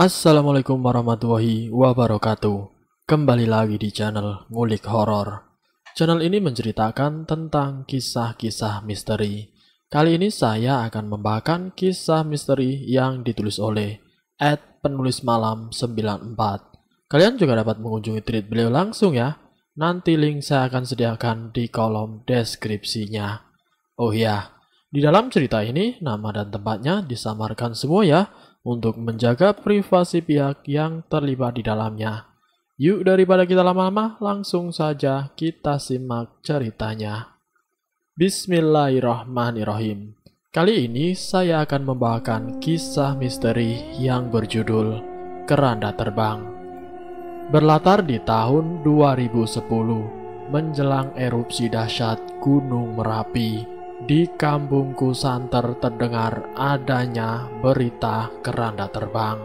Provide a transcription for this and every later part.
Assalamualaikum warahmatullahi wabarakatuh. Kembali lagi di channel Ngulik Horor. Channel ini menceritakan tentang kisah-kisah misteri. Kali ini saya akan membawakan kisah misteri yang ditulis oleh @penulismalam94. Kalian juga dapat mengunjungi tweet beliau langsung ya. Nanti link saya akan sediakan di kolom deskripsinya. Oh ya, di dalam cerita ini nama dan tempatnya disamarkan semua ya, untuk menjaga privasi pihak yang terlibat di dalamnya. Yuk, daripada kita lama-lama, langsung saja kita simak ceritanya. Bismillahirrahmanirrahim. Kali ini saya akan membawakan kisah misteri yang berjudul Keranda Terbang. Berlatar di tahun 2010, menjelang erupsi dahsyat Gunung Merapi, di kampungku santer terdengar adanya berita keranda terbang.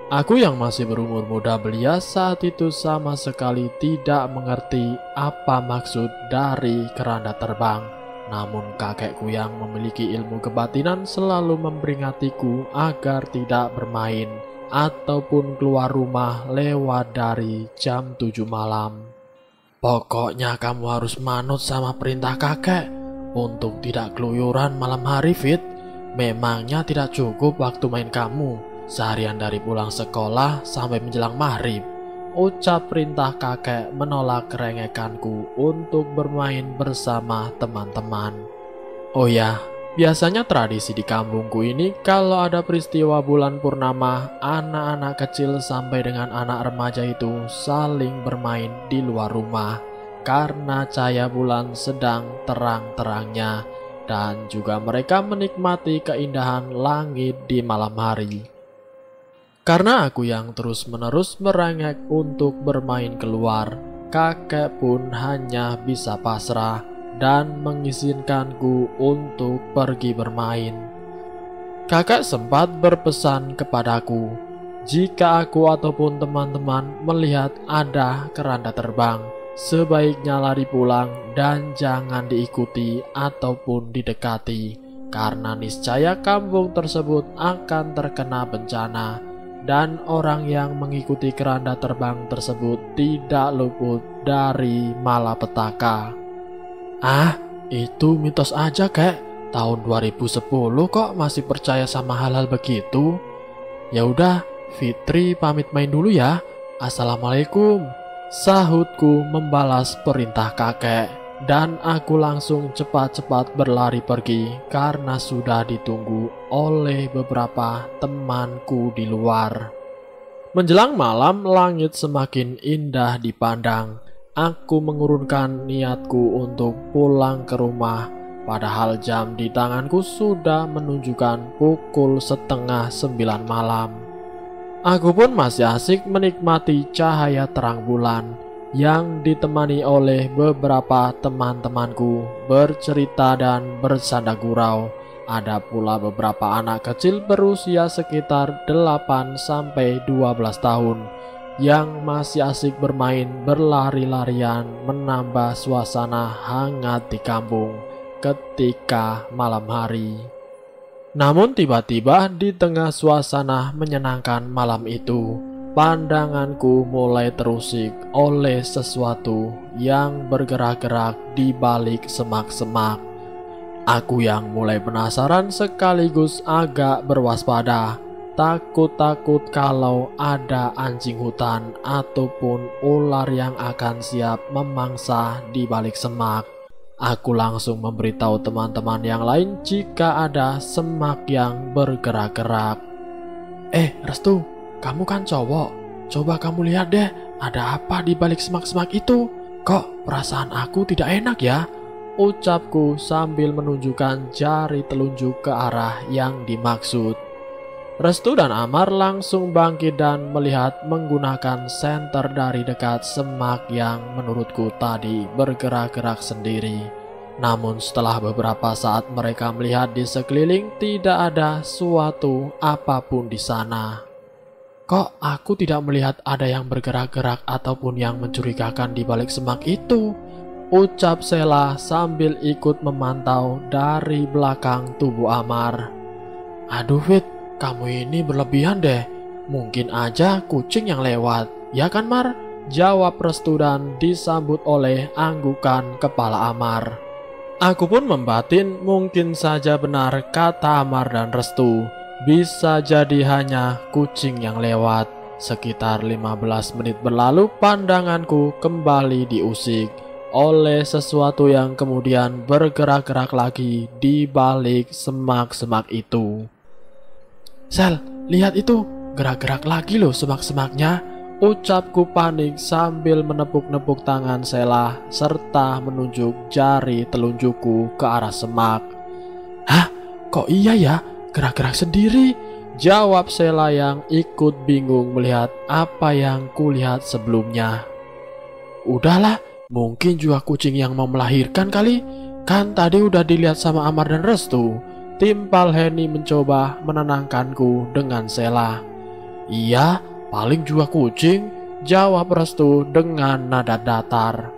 Aku yang masih berumur muda belia saat itu sama sekali tidak mengerti apa maksud dari keranda terbang. Namun kakekku yang memiliki ilmu kebatinan selalu memperingatiku agar tidak bermain ataupun keluar rumah lewat dari jam 7 malam. Pokoknya kamu harus manut sama perintah kakek untuk tidak keluyuran malam hari, Fit. Memangnya tidak cukup waktu main kamu seharian dari pulang sekolah sampai menjelang maghrib? Ucap perintah kakek menolak kerengekanku untuk bermain bersama teman-teman. Oh ya, biasanya tradisi di kampungku ini kalau ada peristiwa bulan purnama, anak-anak kecil sampai dengan anak remaja itu saling bermain di luar rumah. Karena cahaya bulan sedang terang-terangnya, dan juga mereka menikmati keindahan langit di malam hari. Karena aku yang terus-menerus merengek untuk bermain keluar, kakek pun hanya bisa pasrah dan mengizinkanku untuk pergi bermain. Kakek sempat berpesan kepadaku, jika aku ataupun teman-teman melihat ada keranda terbang, sebaiknya lari pulang dan jangan diikuti ataupun didekati, karena niscaya kampung tersebut akan terkena bencana dan orang yang mengikuti keranda terbang tersebut tidak luput dari malapetaka. Ah, itu mitos aja kek. Tahun 2010 kok masih percaya sama hal-hal begitu? Ya udah, Fitri pamit main dulu ya. Assalamualaikum. Sahutku membalas perintah kakek, dan aku langsung cepat-cepat berlari pergi karena sudah ditunggu oleh beberapa temanku di luar. Menjelang malam, langit semakin indah dipandang. Aku mengurungkan niatku untuk pulang ke rumah, padahal jam di tanganku sudah menunjukkan pukul 8:30 malam. Aku pun masih asik menikmati cahaya terang bulan yang ditemani oleh beberapa teman-temanku bercerita dan bersanda gurau. Ada pula beberapa anak kecil berusia sekitar 8-12 tahun yang masih asik bermain berlari-larian, menambah suasana hangat di kampung ketika malam hari. Namun tiba-tiba di tengah suasana menyenangkan malam itu, pandanganku mulai terusik oleh sesuatu yang bergerak-gerak di balik semak-semak. Aku yang mulai penasaran sekaligus agak berwaspada, takut-takut kalau ada anjing hutan ataupun ular yang akan siap memangsa di balik semak. Aku langsung memberitahu teman-teman yang lain jika ada semak yang bergerak-gerak. Restu, kamu kan cowok. Coba kamu lihat deh, ada apa di balik semak-semak itu? Kok perasaan aku tidak enak ya? Ucapku sambil menunjukkan jari telunjuk ke arah yang dimaksud. Restu dan Amar langsung bangkit dan melihat menggunakan senter dari dekat semak yang menurutku tadi bergerak-gerak sendiri. Namun setelah beberapa saat mereka melihat di sekeliling, tidak ada suatu apapun di sana. Kok aku tidak melihat ada yang bergerak-gerak ataupun yang mencurigakan di balik semak itu? Ucap Sela sambil ikut memantau dari belakang tubuh Amar. Aduh Fit, kamu ini berlebihan deh. Mungkin aja kucing yang lewat, ya kan Mar? Jawab Restu dan disambut oleh anggukan kepala Amar. Aku pun membatin mungkin saja benar kata Amar dan Restu. Bisa jadi hanya kucing yang lewat. Sekitar 15 menit berlalu pandanganku kembali diusik oleh sesuatu yang kemudian bergerak-gerak lagi di balik semak-semak itu. Sel, lihat itu, gerak-gerak lagi loh semak-semaknya, ucapku panik sambil menepuk-nepuk tangan Sela serta menunjuk jari telunjukku ke arah semak. Hah? Kok iya ya? Gerak-gerak sendiri? Jawab Sela yang ikut bingung melihat apa yang kulihat sebelumnya. Udahlah, mungkin juga kucing yang mau melahirkan kali. Kan tadi udah dilihat sama Amar dan Restu. Timpal Henny mencoba menenangkanku dengan Sela. Iya, paling juga kucing, jawab Restu dengan nada datar.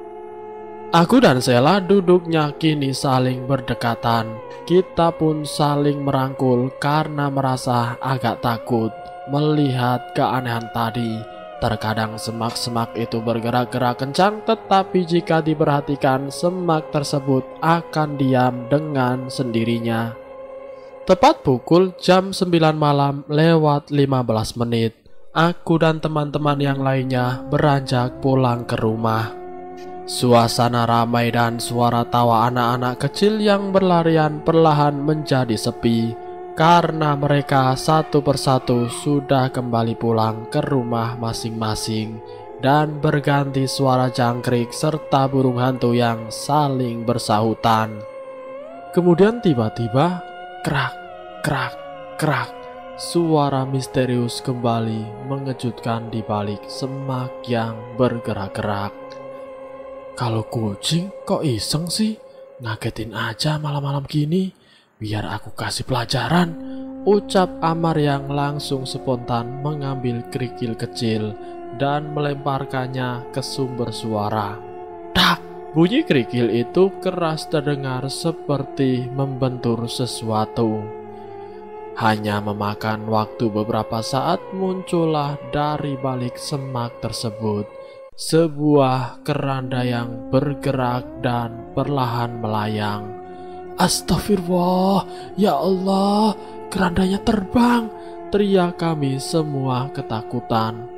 Aku dan Sela duduknya kini saling berdekatan. Kita pun saling merangkul karena merasa agak takut melihat keanehan tadi. Terkadang semak-semak itu bergerak-gerak kencang, tetapi jika diperhatikan semak tersebut akan diam dengan sendirinya. Tepat pukul jam 9 malam lewat 15 menit, aku dan teman-teman yang lainnya beranjak pulang ke rumah. Suasana ramai dan suara tawa anak-anak kecil yang berlarian perlahan menjadi sepi karena mereka satu persatu sudah kembali pulang ke rumah masing-masing dan berganti suara jangkrik serta burung hantu yang saling bersahutan. Kemudian tiba-tiba krak, krak, krak, suara misterius kembali mengejutkan di balik semak yang bergerak-gerak. Kalau kucing kok iseng sih? Ngagetin aja malam-malam gini. Biar aku kasih pelajaran, ucap Amar yang langsung spontan mengambil kerikil kecil dan melemparkannya ke sumber suara. Dak! Bunyi kerikil itu keras terdengar seperti membentur sesuatu. Hanya memakan waktu beberapa saat muncullah dari balik semak tersebut sebuah keranda yang bergerak dan perlahan melayang. Astagfirullah, ya Allah, kerandanya terbang, teriak kami semua ketakutan.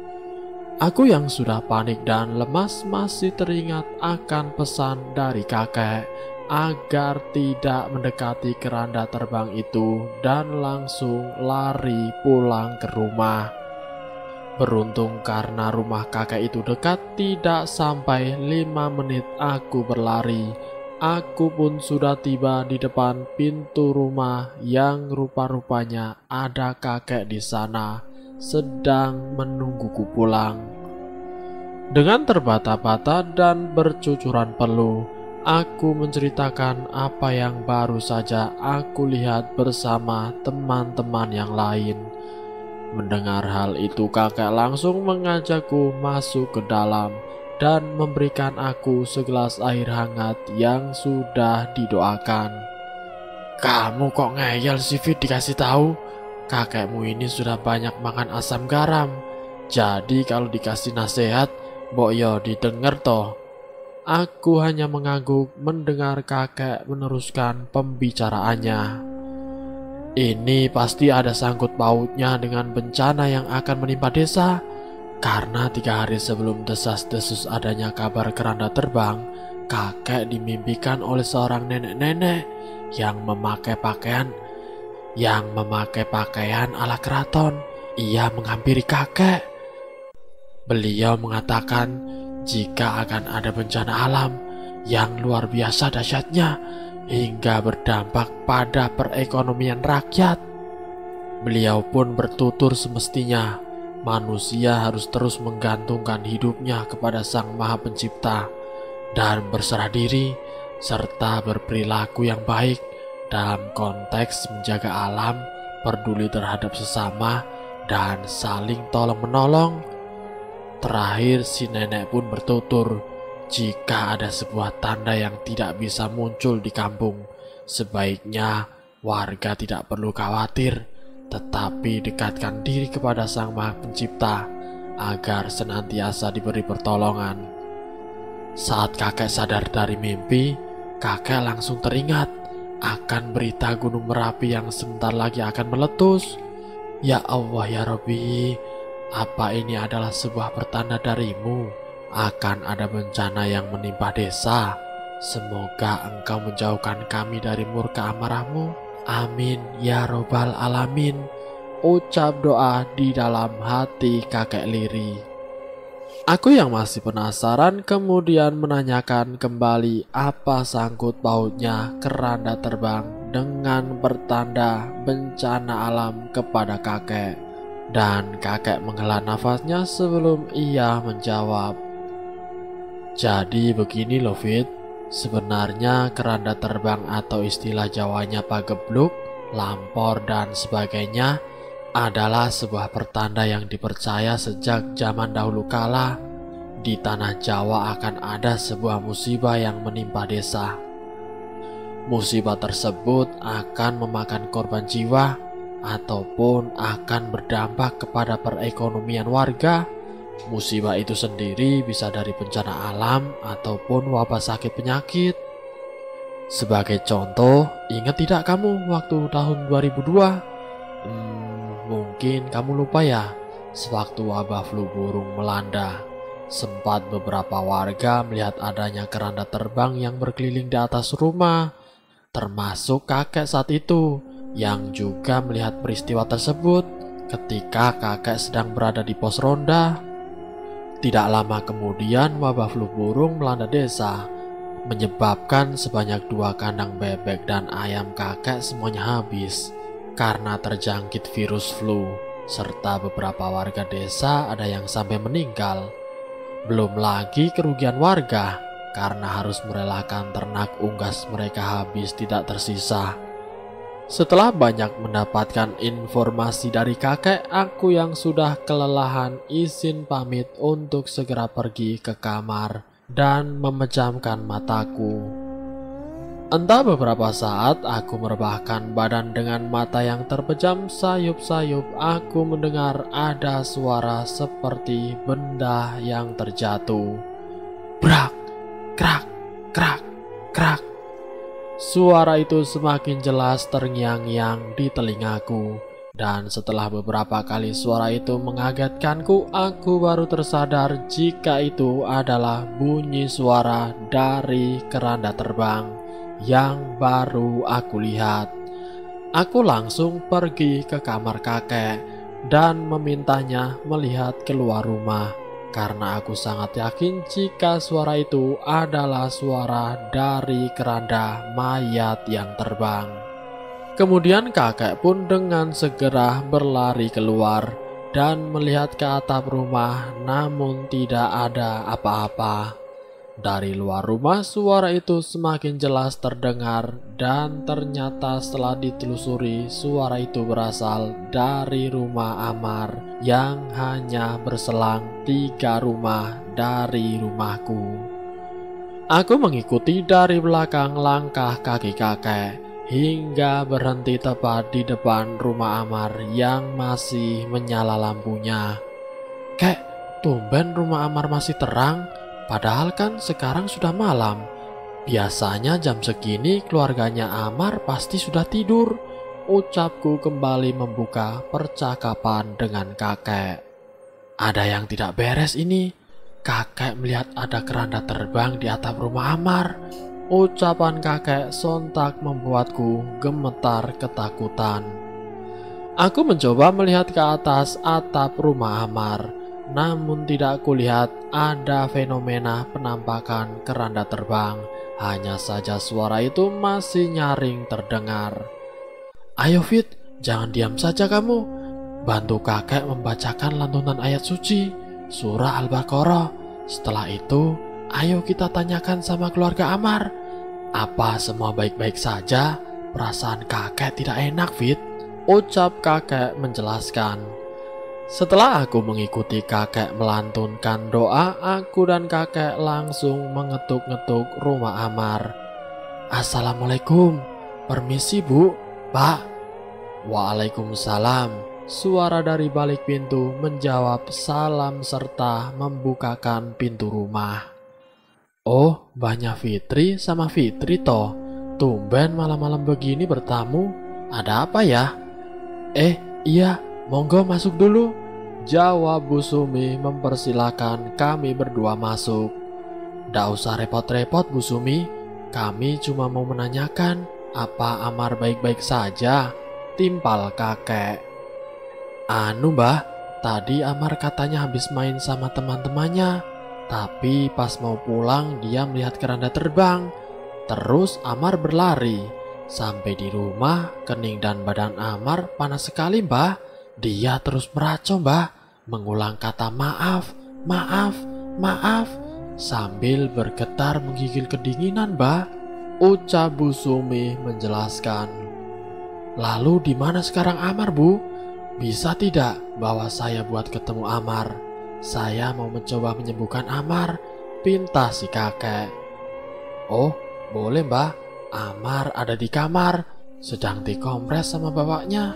Aku yang sudah panik dan lemas masih teringat akan pesan dari kakek agar tidak mendekati keranda terbang itu dan langsung lari pulang ke rumah. Beruntung karena rumah kakek itu dekat, tidak sampai 5 menit aku berlari. Aku pun sudah tiba di depan pintu rumah yang rupa-rupanya ada kakek di sana sedang menungguku pulang. Dengan terbata-bata dan bercucuran peluh, aku menceritakan apa yang baru saja aku lihat bersama teman-teman yang lain. Mendengar hal itu, kakek langsung mengajakku masuk ke dalam dan memberikan aku segelas air hangat yang sudah didoakan. Kamu kok ngeyel sih Fit dikasih tahu? Kakekmu ini sudah banyak makan asam garam. Jadi kalau dikasih nasihat, mbok yo didengar toh. Aku hanya mengangguk mendengar kakek meneruskan pembicaraannya. Ini pasti ada sangkut pautnya dengan bencana yang akan menimpa desa. Karena 3 hari sebelum desas-desus adanya kabar keranda terbang, kakek dimimpikan oleh seorang nenek-nenek yang memakai pakaian ala keraton. Ia menghampiri kakek. Beliau mengatakan jika akan ada bencana alam yang luar biasa dahsyatnya hingga berdampak pada perekonomian rakyat. Beliau pun bertutur semestinya manusia harus terus menggantungkan hidupnya kepada Sang Maha Pencipta dan berserah diri serta berperilaku yang baik dalam konteks menjaga alam, peduli terhadap sesama, dan saling tolong-menolong. Terakhir si nenek pun bertutur, jika ada sebuah tanda yang tidak bisa muncul di kampung, sebaiknya warga tidak perlu khawatir tetapi dekatkan diri kepada Sang Maha Pencipta agar senantiasa diberi pertolongan. Saat kakek sadar dari mimpi, kakek langsung teringat akan berita Gunung Merapi yang sebentar lagi akan meletus. Ya Allah ya Rabbi, apa ini adalah sebuah pertanda darimu akan ada bencana yang menimpa desa? Semoga engkau menjauhkan kami dari murka amarahmu. Amin ya robbal alamin. Ucap doa di dalam hati kakek Liri. Aku yang masih penasaran kemudian menanyakan kembali apa sangkut pautnya keranda terbang dengan pertanda bencana alam kepada kakek. Dan kakek menghela nafasnya sebelum ia menjawab. Jadi begini loh Fit, sebenarnya keranda terbang atau istilah Jawanya pagebluk, lampor dan sebagainya adalah sebuah pertanda yang dipercaya sejak zaman dahulu kala. Di tanah Jawa akan ada sebuah musibah yang menimpa desa. Musibah tersebut akan memakan korban jiwa ataupun akan berdampak kepada perekonomian warga. Musibah itu sendiri bisa dari bencana alam ataupun wabah sakit penyakit. Sebagai contoh, ingat tidak kamu waktu tahun 2002? Mungkin kamu lupa ya, sewaktu wabah flu burung melanda, sempat beberapa warga melihat adanya keranda terbang yang berkeliling di atas rumah, termasuk kakek saat itu, yang juga melihat peristiwa tersebut ketika kakek sedang berada di pos ronda. Tidak lama kemudian wabah flu burung melanda desa, menyebabkan sebanyak 2 kandang bebek dan ayam kakek semuanya habis karena terjangkit virus flu, serta beberapa warga desa ada yang sampai meninggal. Belum lagi kerugian warga karena harus merelakan ternak unggas mereka habis tidak tersisa. Setelah banyak mendapatkan informasi dari kakek, aku yang sudah kelelahan izin pamit untuk segera pergi ke kamar dan memejamkan mataku. Entah beberapa saat aku merebahkan badan dengan mata yang terpejam sayup-sayup, aku mendengar ada suara seperti benda yang terjatuh. Brak, krak, krak, krak. Suara itu semakin jelas terngiang-ngiang di telingaku. Dan setelah beberapa kali suara itu mengagetkanku, aku baru tersadar jika itu adalah bunyi suara dari keranda terbang yang baru aku lihat. Aku langsung pergi ke kamar kakek dan memintanya melihat keluar rumah, karena aku sangat yakin jika suara itu adalah suara dari keranda mayat yang terbang. Kemudian kakek pun dengan segera berlari keluar dan melihat ke atap rumah, namun tidak ada apa-apa. Dari luar rumah suara itu semakin jelas terdengar, dan ternyata setelah ditelusuri suara itu berasal dari rumah Amar yang hanya berselang 3 rumah dari rumahku. Aku mengikuti dari belakang langkah kaki kakek hingga berhenti tepat di depan rumah Amar yang masih menyala lampunya. Kek, tumben rumah Amar masih terang. Padahal kan sekarang sudah malam. Biasanya jam segini keluarganya Amar pasti sudah tidur. Ucapku kembali membuka percakapan dengan kakek. Ada yang tidak beres ini. Kakek melihat ada keranda terbang di atap rumah Amar. Ucapan kakek sontak membuatku gemetar ketakutan. Aku mencoba melihat ke atas atap rumah Amar, namun tidak kulihat ada fenomena penampakan keranda terbang. Hanya saja suara itu masih nyaring terdengar. Ayo Fit, jangan diam saja kamu. Bantu kakek membacakan lantunan ayat suci, surah Al-Baqarah. Setelah itu, ayo kita tanyakan sama keluarga Amar. Apa semua baik-baik saja? Perasaan kakek tidak enak Fit, ucap kakek menjelaskan. Setelah aku mengikuti kakek melantunkan doa, aku dan kakek langsung mengetuk-ngetuk rumah Amar. Assalamualaikum, permisi Bu, Pak. Waalaikumsalam. Suara dari balik pintu menjawab salam serta membukakan pintu rumah. Oh, Mbahnya Fitri sama Fitri toh. Tumben malam-malam begini bertamu. Ada apa ya? Iya, monggo masuk dulu, jawab Bu Sumi mempersilahkan kami berdua masuk. Nggak usah repot-repot Bu Sumi, kami cuma mau menanyakan apa Amar baik-baik saja, timpal kakek. Anu Mbah, tadi Amar katanya habis main sama teman-temannya, tapi pas mau pulang dia melihat keranda terbang. Terus Amar berlari. Sampai di rumah, kening dan badan Amar panas sekali Mbah. Dia terus meracau Mbah, mengulang kata maaf, maaf, maaf, sambil bergetar menggigil kedinginan Mbah, ucap Bu Sumi menjelaskan. Lalu di mana sekarang Amar Bu? Bisa tidak bawa saya buat ketemu Amar? Saya mau mencoba menyembuhkan Amar, pinta si kakek. Oh, boleh Mbah. Amar ada di kamar, sedang dikompres sama bapaknya.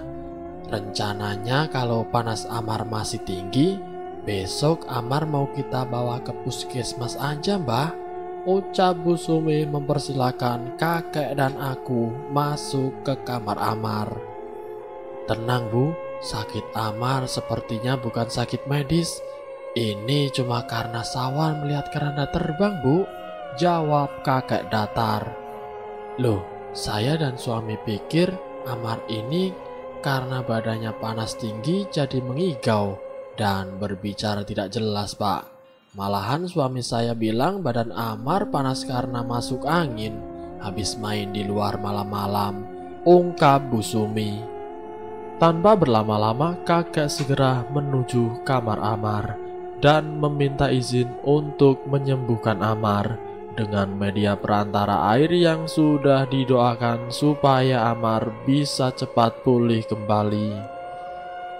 Rencananya kalau panas Amar masih tinggi, besok Amar mau kita bawa ke puskesmas aja Mbah, ucap Bu Sumi mempersilahkan kakek dan aku masuk ke kamar Amar. Tenang Bu, sakit Amar sepertinya bukan sakit medis. Ini cuma karena Sawan melihat keranda terbang Bu, jawab kakek datar. Loh, saya dan suami pikir Amar ini karena badannya panas tinggi jadi mengigau dan berbicara tidak jelas Pak. Malahan suami saya bilang badan Amar panas karena masuk angin habis main di luar malam-malam, ungkap Bu Sumi. Tanpa berlama-lama kakek segera menuju kamar Amar dan meminta izin untuk menyembuhkan Amar dengan media perantara air yang sudah didoakan supaya Amar bisa cepat pulih kembali.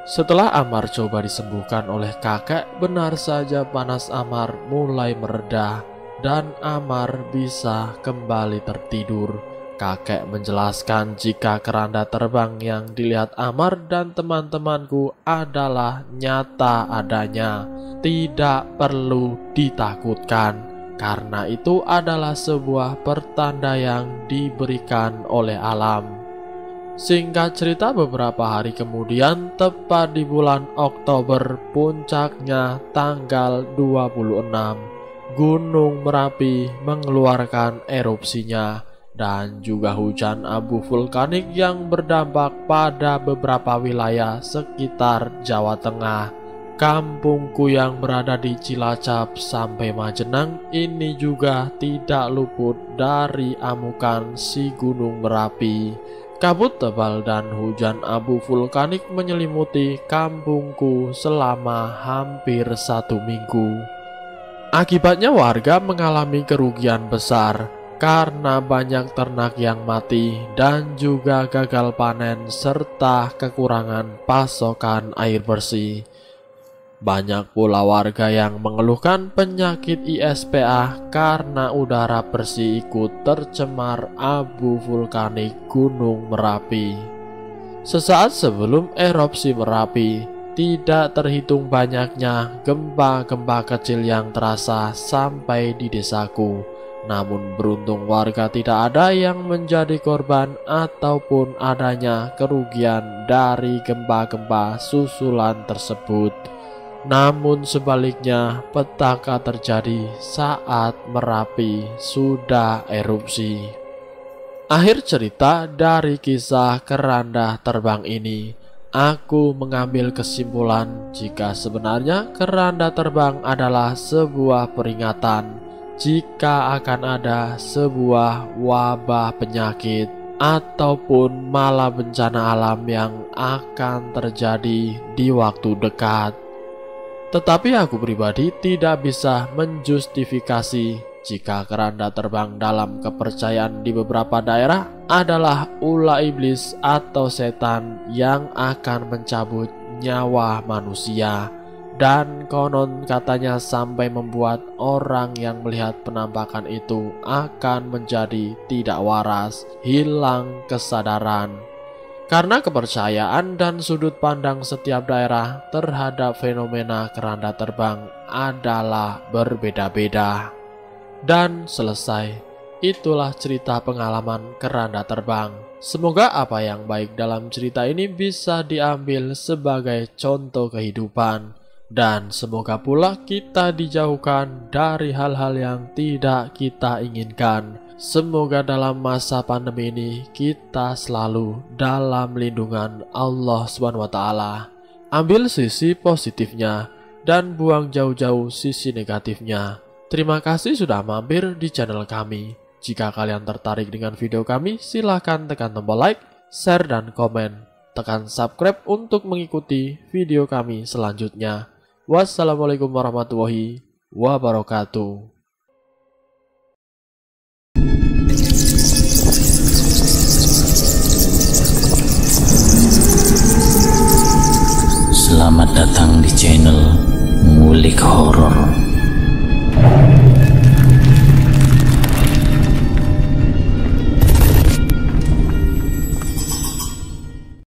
Setelah Amar coba disembuhkan oleh kakek, benar saja panas Amar mulai mereda dan Amar bisa kembali tertidur. Kakek menjelaskan jika keranda terbang yang dilihat Amar dan teman-temanku adalah nyata adanya, tidak perlu ditakutkan. Karena itu adalah sebuah pertanda yang diberikan oleh alam. Singkat cerita, beberapa hari kemudian, tepat di bulan Oktober, puncaknya tanggal 26, Gunung Merapi mengeluarkan erupsinya dan juga hujan abu vulkanik yang berdampak pada beberapa wilayah sekitar Jawa Tengah. Kampungku yang berada di Cilacap sampai Majenang ini juga tidak luput dari amukan si Gunung Merapi. Kabut tebal dan hujan abu vulkanik menyelimuti kampungku selama hampir 1 minggu. Akibatnya warga mengalami kerugian besar karena banyak ternak yang mati dan juga gagal panen serta kekurangan pasokan air bersih. Banyak pula warga yang mengeluhkan penyakit ISPA karena udara bersih ikut tercemar abu vulkanik Gunung Merapi. Sesaat sebelum erupsi Merapi, tidak terhitung banyaknya gempa-gempa kecil yang terasa sampai di desaku. Namun beruntung warga tidak ada yang menjadi korban ataupun adanya kerugian dari gempa-gempa susulan tersebut. Namun sebaliknya, petaka terjadi saat Merapi sudah erupsi. Akhir cerita dari kisah keranda terbang ini, aku mengambil kesimpulan jika sebenarnya keranda terbang adalah sebuah peringatan jika akan ada sebuah wabah penyakit ataupun malah bencana alam yang akan terjadi di waktu dekat. Tetapi aku pribadi tidak bisa menjustifikasi jika keranda terbang dalam kepercayaan di beberapa daerah adalah ulah iblis atau setan yang akan mencabut nyawa manusia. Dan konon katanya sampai membuat orang yang melihat penampakan itu akan menjadi tidak waras, hilang kesadaran. Karena kepercayaan dan sudut pandang setiap daerah terhadap fenomena keranda terbang adalah berbeda-beda. Dan selesai, itulah cerita pengalaman keranda terbang. Semoga apa yang baik dalam cerita ini bisa diambil sebagai contoh kehidupan. Dan semoga pula kita dijauhkan dari hal-hal yang tidak kita inginkan. Semoga dalam masa pandemi ini kita selalu dalam lindungan Allah SWT. Ambil sisi positifnya dan buang jauh-jauh sisi negatifnya. Terima kasih sudah mampir di channel kami. Jika kalian tertarik dengan video kami, silahkan tekan tombol like, share, dan komen. Tekan subscribe untuk mengikuti video kami selanjutnya. Wassalamualaikum warahmatullahi wabarakatuh. Selamat datang di channel Ngulik Horor.